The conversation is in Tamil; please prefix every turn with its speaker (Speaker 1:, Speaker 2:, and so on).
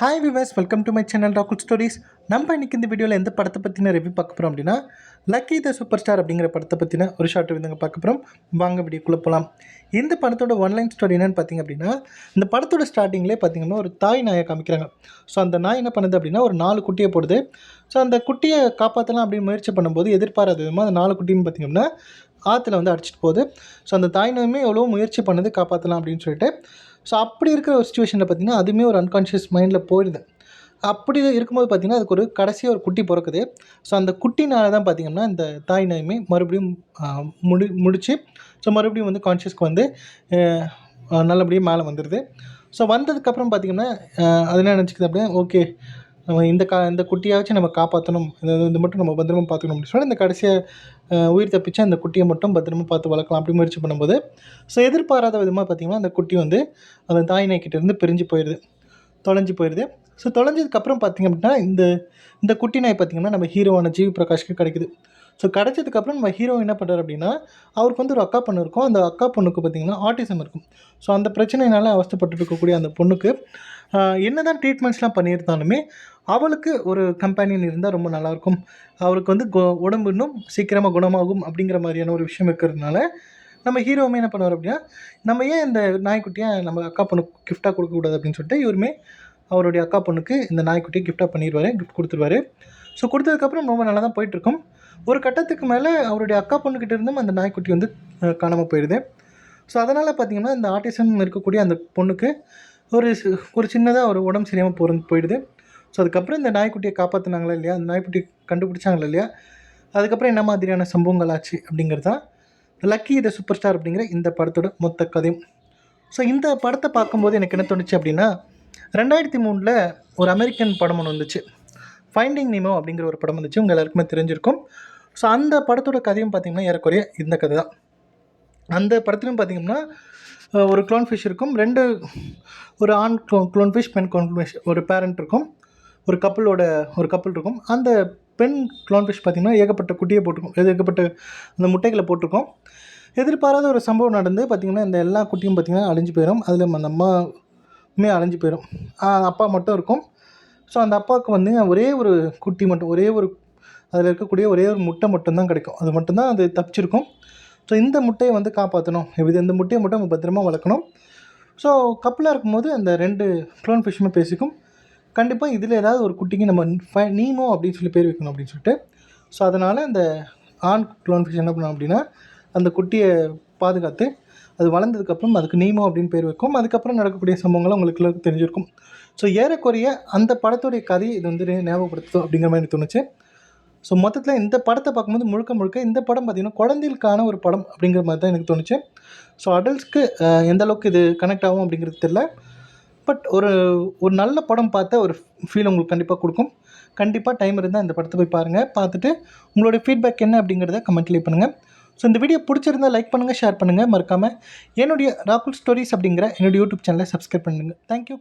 Speaker 1: Hi viewers, welcome to my channel ராகுல் ஸ்டோரிஸ். நம்ம இன்றைக்கி இந்த வீடியோவில் எந்த படத்தை பற்றின ரிவ்யூ பார்க்க போகிறோம் அப்படின்னா, லக்கி த சூப்பர் ஸ்டார் அப்படிங்கிற படத்தை பற்றின ஒரு ஷார்ட் ரிவ்யூ பார்க்க போகிறோம். வாங்க வீடியோக்குள்ளே போகலாம். இந்த படத்தோட ஒன்லைன் ஸ்டோரி என்னென்னு பார்த்திங்க அப்படின்னா, இந்த படத்தோட ஸ்டார்டிங்லேயே பார்த்திங்கன்னா ஒரு தாய் நாயை காமிக்கிறாங்க. ஸோ அந்த நாய் என்ன பண்ணுது அப்படின்னா ஒரு 4 குட்டியை போடுது. ஸோ அந்த குட்டியை காப்பாற்றலாம் அப்படின்னு முயற்சி பண்ணும்போது எதிர்பாராத விதமாக அந்த 4 குட்டியும் பார்த்திங்கன்னா ஆற்றுல வந்து அடிச்சிட்டு போகுது. ஸோ அந்த தாய் நாயுமே எவ்வளோ முயற்சி பண்ணுது காப்பாற்றலாம் அப்படின்னு சொல்லிட்டு. ஸோ அப்படி இருக்கிற ஒரு சிச்சுவேஷனில் பார்த்திங்கன்னா அதுவுமே ஒரு அன்கான்ஷியஸ் மைண்டில் போயிடுது. அப்படி இருக்கும்போது பார்த்திங்கன்னா அதுக்கு ஒரு கடைசியாக ஒரு குட்டி பிறக்குது. ஸோ அந்த குட்டினால தான் பார்த்திங்கன்னா இந்த தாய் நாயுமே மறுபடியும் முடிச்சு ஸோ மறுபடியும் வந்து கான்ஷியஸ்க்கு வந்து நல்லபடியாக மேலே வந்துடுது. ஸோ வந்ததுக்கப்புறம் பார்த்திங்கன்னா அது என்ன நினச்சிக்குது அப்படின்னா, ஓகே நம்ம இந்த குட்டியாச்சும் நம்ம காப்பாற்றணும், இது மட்டும் நம்ம பத்திரமா பார்த்துக்கணும் அப்படின்னு சொல்லி இந்த கடைசியாக உயிர் தப்பிச்சு அந்த குட்டியை மட்டும் பத்திரமா பார்த்து வளர்க்கலாம் அப்படி முயற்சி பண்ணும்போது, ஸோ எதிர்பாராத விதமாக பார்த்திங்கன்னா அந்த குட்டி வந்து அந்த தாய் நாய்க்கிட்டேருந்து பிரிஞ்சு போயிடுது, தொலைஞ்சு போயிடுது. ஸோ தொலைஞ்சதுக்கப்புறம் பார்த்திங்க அப்படின்னா இந்த குட்டி நாய் பார்த்திங்கன்னா நம்ம ஹீரோவான ஜிவி பிரகாஷ்க்கு கிடைக்குது. ஸோ கிடைச்சதுக்கப்புறம் நம்ம ஹீரோ என்ன பண்ணுறாரு அப்படின்னா, அவருக்கு வந்து ஒரு அக்கா பொண்ணு இருக்கும். அந்த அக்கா பொண்ணுக்கு பார்த்திங்கன்னா ஆட்டிசம் இருக்கும். ஸோ அந்த பிரச்சனையினால அவஸ்தைப்பட்டு இருக்கக்கூடிய அந்த பொண்ணுக்கு என்ன தான் ட்ரீட்மெண்ட்ஸ்லாம் பண்ணியிருந்தாலுமே அவளுக்கு ஒரு கம்பெனியன் இருந்தால் ரொம்ப நல்லாயிருக்கும், அவளுக்கு வந்து உடம்பு இன்னும் சீக்கிரமாக குணமாகும் அப்படிங்கிற மாதிரியான ஒரு விஷயம் இருக்கிறதுனால நம்ம ஹீரோவுமே என்ன பண்ணுவார் அப்படின்னா, நம்ம ஏன் இந்த நாய்க்குட்டியை நம்ம அக்கா பொண்ணுக்கு கிஃப்டாக கொடுக்கக்கூடாது அப்படின்னு சொல்லிட்டு இவருமே அவருடைய அக்கா பொண்ணுக்கு இந்த நாய்க்குட்டியை கிஃப்டாக பண்ணிடுவார், கிஃப்ட் கொடுத்துருவாரு. ஸோ கொடுத்ததுக்கப்புறம் ரொம்ப நல்லா தான் போயிட்டுருக்கும். ஒரு கட்டத்துக்கு மேலே அவருடைய அக்கா பொண்ணுக்கிட்ட இருந்தும் அந்த நாய்க்குட்டி வந்து காணாமல் போயிடுது. ஸோ அதனால் பார்த்திங்கன்னா இந்த ஆட்டிசம் இருக்கக்கூடிய அந்த பொண்ணுக்கு ஒரு சின்னதாக ஒரு உடம்பு சரியாமல் போயிடுது. ஸோ அதுக்கப்புறம் இந்த நாய்க்குட்டியை காப்பாற்றினாங்களா இல்லையா, அந்த நாய்க்குட்டி கண்டுபிடிச்சாங்களா இல்லையா, அதுக்கப்புறம் என்ன மாதிரியான சம்பவங்கள் ஆச்சு அப்படிங்கிறது தான் லக்கி த சூப்பர் ஸ்டார் அப்படிங்கிற இந்த படத்தோட மொத்த கதையும். ஸோ இந்த படத்தை பார்க்கும்போது எனக்கு என்ன தோணுச்சு அப்படின்னா, 2003 ஒரு அமெரிக்கன் படம் ஒன்று வந்துச்சு, ஃபைண்டிங் நீமோ அப்படிங்கிற ஒரு படம் வந்துச்சு, உங்கள் எல்லாருக்குமே தெரிஞ்சிருக்கும். ஸோ அந்த படத்தோட கதையும் பார்த்திங்கன்னா ஏறக்குறைய இந்த கதை தான். அந்த படத்துலையும் பார்த்திங்கன்னா ஒரு க்ளோன் ஃபிஷ் இருக்கும், ஒரு ஆண் க்ளோன் ஃபிஷ், பெண் க்ளோன் ஃபிஷ், ஒரு பேரண்ட் இருக்கும், ஒரு கப்பல் இருக்கும். அந்த பெண் க்ளோன் ஃபிஷ் பார்த்திங்கன்னா ஏகப்பட்ட குட்டியை போட்டிருக்கும், ஏகப்பட்ட அந்த முட்டைகளை போட்டிருக்கும். எதிர்பாராத ஒரு சம்பவம் நடந்து பார்த்திங்கன்னா இந்த எல்லா குட்டியும் பார்த்திங்கன்னா அழிஞ்சு போயிடும். அதில் அந்த அம்மாவுமே அழிஞ்சு போயிடும், அப்பா மட்டும் இருக்கும். ஸோ அந்த அப்பாவுக்கு வந்து ஒரே ஒரு குட்டி மட்டும், அதில் இருக்கக்கூடிய ஒரே ஒரு முட்டை மட்டும்தான் கிடைக்கும், அது மட்டும்தான் அது தப்பிச்சிருக்கும். ஸோ இந்த முட்டையை வந்து காப்பாற்றணும், இந்த முட்டையை மட்டும் நம்ம பத்திரமா வளர்க்கணும். ஸோ கப்பலாக இருக்கும்போது அந்த 2 க்ளோன் ஃபிஷ்ஷுமே பேசிக்கும், கண்டிப்பாக இதில் ஏதாவது ஒரு குட்டிக்கு நம்ம நீமோ அப்படின்னு சொல்லி பேர் வைக்கணும் அப்படின்னு சொல்லிட்டு. ஸோ அதனால் அந்த ஆண் க்ளோன் ஃபிஷ் என்ன பண்ணோம் அப்படின்னா அந்த குட்டியை பாதுகாத்து அது வளர்ந்ததுக்கப்புறம் அதுக்கு நீமோ அப்படின்னு பேர் வைக்கும். அதுக்கப்புறம் நடக்கக்கூடிய சம்பவங்களும் உங்களுக்கு தெரிஞ்சிருக்கும். ஸோ ஏறக்குறைய அந்த படத்துடைய கதையை இது வந்து ஞாபகப்படுத்தும் அப்படிங்கிற மாதிரி எனக்கு தோணுச்சு. ஸோ மொத்தத்தில் இந்த படத்தை பார்க்கும்போது முழுக்க இந்த படம் பார்த்திங்கன்னா குழந்தைகளுக்கான ஒரு படம் அப்படிங்கிற மாதிரி தான் எனக்கு தோணுச்சு. ஸோ அடல்ட்ஸ்க்கு எந்த அளவுக்கு இது கனெக்ட் ஆகும் அப்படிங்கிறது தெரியல. பட் ஒரு நல்ல படம் பார்த்த ஒரு ஃபீல் உங்களுக்கு கண்டிப்பாக கொடுக்கும். கண்டிப்பாக டைம் இருந்தால் இந்த படத்தை போய் பாருங்கள். பார்த்துட்டு உங்களுடைய ஃபீட்பேக் என்ன அப்படிங்கிறத கமெண்ட் லீவ் பண்ணுங்கள். ஸோ இந்த வீடியோ பிடிச்சிருந்தால் லைக் பண்ணுங்கள், ஷேர் பண்ணுங்கள். மறக்காமல் என்னுடைய ராகுல் ஸ்டோரிஸ் அப்படிங்கிற என்னுடைய யூடியூப் சேனலை சப்ஸ்கிரைப் பண்ணுங்கள். தேங்க்யூ.